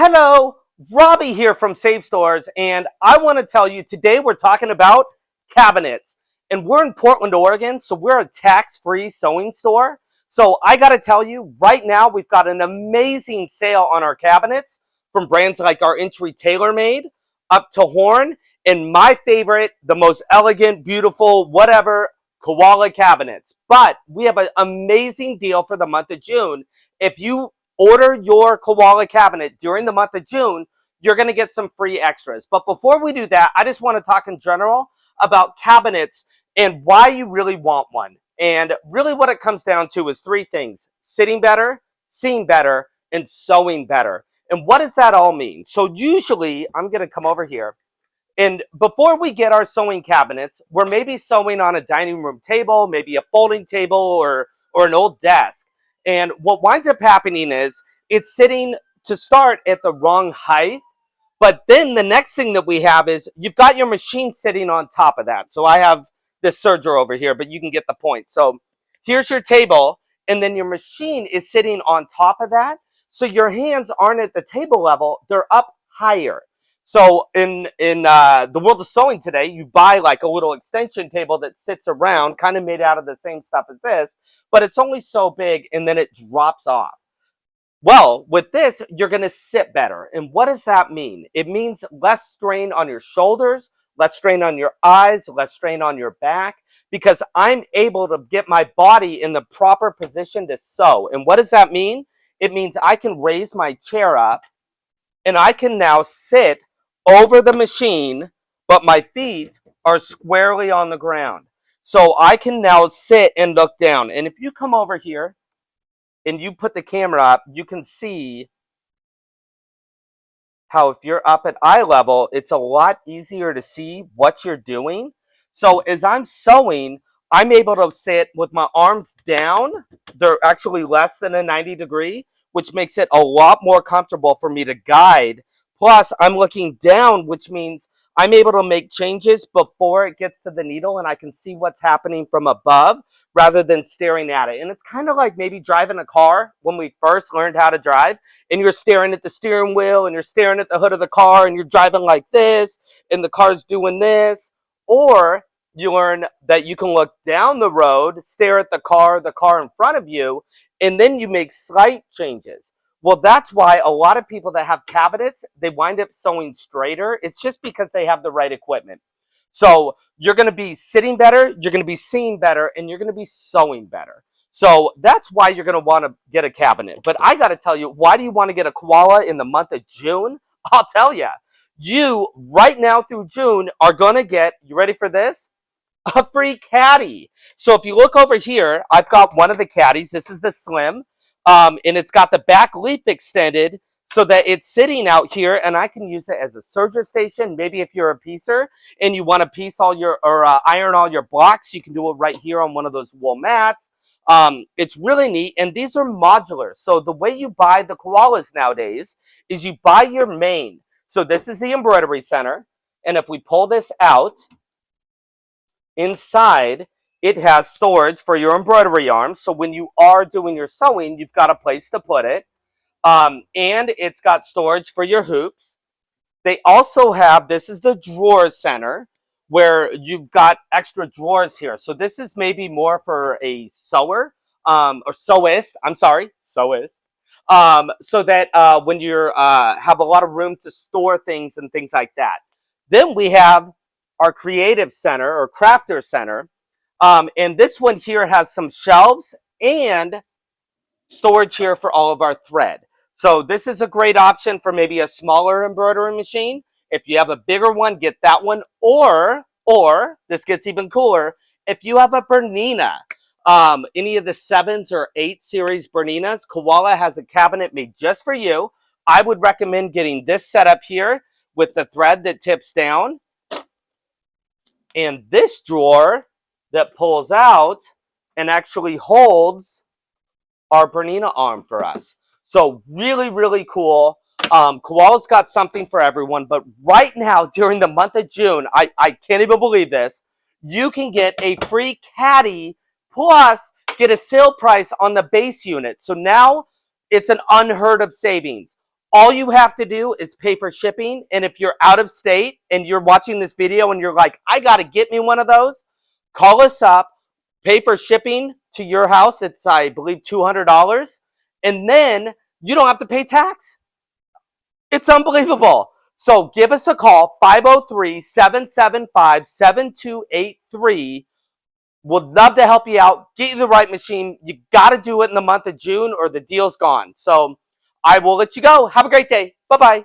Hello, Robbie here from Save Stores, and I want to tell you today we're talking about cabinets. And we're in Portland, Oregon, so we're a tax-free sewing store. So I got to tell you, right now we've got an amazing sale on our cabinets from brands like our Entry TaylorMade up to Horn, and my favorite, the most elegant, beautiful, whatever, Koala cabinets. But we have an amazing deal for the month of June. If you order your Koala cabinet during the month of June, you're going to get some free extras. But before we do that, I just want to talk in general about cabinets and why you really want one. And really what it comes down to is three things: sitting better, seeing better, and sewing better. And what does that all mean? So usually, I'm going to come over here, and before we get our sewing cabinets, we're maybe sewing on a dining room table, maybe a folding table, or an old desk. And what winds up happening is it's sitting to start at the wrong height. But then the next thing that we have is you've got your machine sitting on top of that. So I have this serger over here, but you can get the point. So here's your table, and then your machine is sitting on top of that. So your hands aren't at the table level, they're up higher. So in the world of sewing today, you buy like a little extension table that sits around, kind of made out of the same stuff as this, but it's only so big, and then it drops off. Well, with this, you're going to sit better. And what does that mean? It means less strain on your shoulders, less strain on your eyes, less strain on your back, because I'm able to get my body in the proper position to sew. And what does that mean? It means I can raise my chair up, and I can now sit over the machine, but my feet are squarely on the ground. So I can now sit and look down. And if you come over here and you put the camera up, you can see how if you're up at eye level, it's a lot easier to see what you're doing. So as I'm sewing, I'm able to sit with my arms down. They're actually less than a 90 degree, which makes it a lot more comfortable for me to guide. Plus, I'm looking down, which means I'm able to make changes before it gets to the needle, and I can see what's happening from above rather than staring at it. And it's kind of like maybe driving a car when we first learned how to drive, and you're staring at the steering wheel, and you're staring at the hood of the car, and you're driving like this, and the car's doing this. Or you learn that you can look down the road, stare at the car in front of you, and then you make slight changes. Well, that's why a lot of people that have cabinets, they wind up sewing straighter. It's just because they have the right equipment. So you're going to be sitting better, you're going to be seeing better, and you're going to be sewing better. So that's why you're going to want to get a cabinet. But I got to tell you, why do you want to get a Koala in the month of June? I'll tell you. You, right now through June, are going to get, you ready for this? A free Caddy. So if you look over here, I've got one of the Caddies. This is the Slim. And it's got the back leaf extended so that it's sitting out here, and I can use it as a serger station. Maybe if you're a piecer and you want to piece all your iron all your blocks, you can do it right here on one of those wool mats. It's really neat, and these are modular. So the way you buy the Koalas nowadays is you buy your main. So this is the embroidery center, and if we pull this out, inside it has storage for your embroidery arms. So when you are doing your sewing, you've got a place to put it. And it's got storage for your hoops. They also have, this is the drawer center, where you've got extra drawers here. So this is maybe more for a sewer, or sewist, sewist. So that when you're have a lot of room to store things and things like that. Then we have our creative center or crafter center. And this one here has some shelves and storage here for all of our thread. So this is a great option for maybe a smaller embroidery machine. If you have a bigger one, get that one. Or this gets even cooler, if you have a bernina, any of the 7s or 8 series berninas, Koala has a cabinet made just for you. I would recommend getting this set up here with the thread that tips down. And this drawer that pulls out and actually holds our bernina arm for us. So really, really cool. Koala's got something for everyone, but right now during the month of June, I can't even believe this, you can get a free Caddy plus get a sale price on the base unit. So now it's an unheard of savings. All you have to do is pay for shipping. And if you're out of state and you're watching this video and you're like, I got to get me one of those, call us up, pay for shipping to your house. It's, I believe, $200. And then you don't have to pay tax. It's unbelievable. So give us a call, 503-775-7283. We'd love to help you out, get you the right machine. You got to do it in the month of June or the deal's gone. So I will let you go. Have a great day. Bye-bye.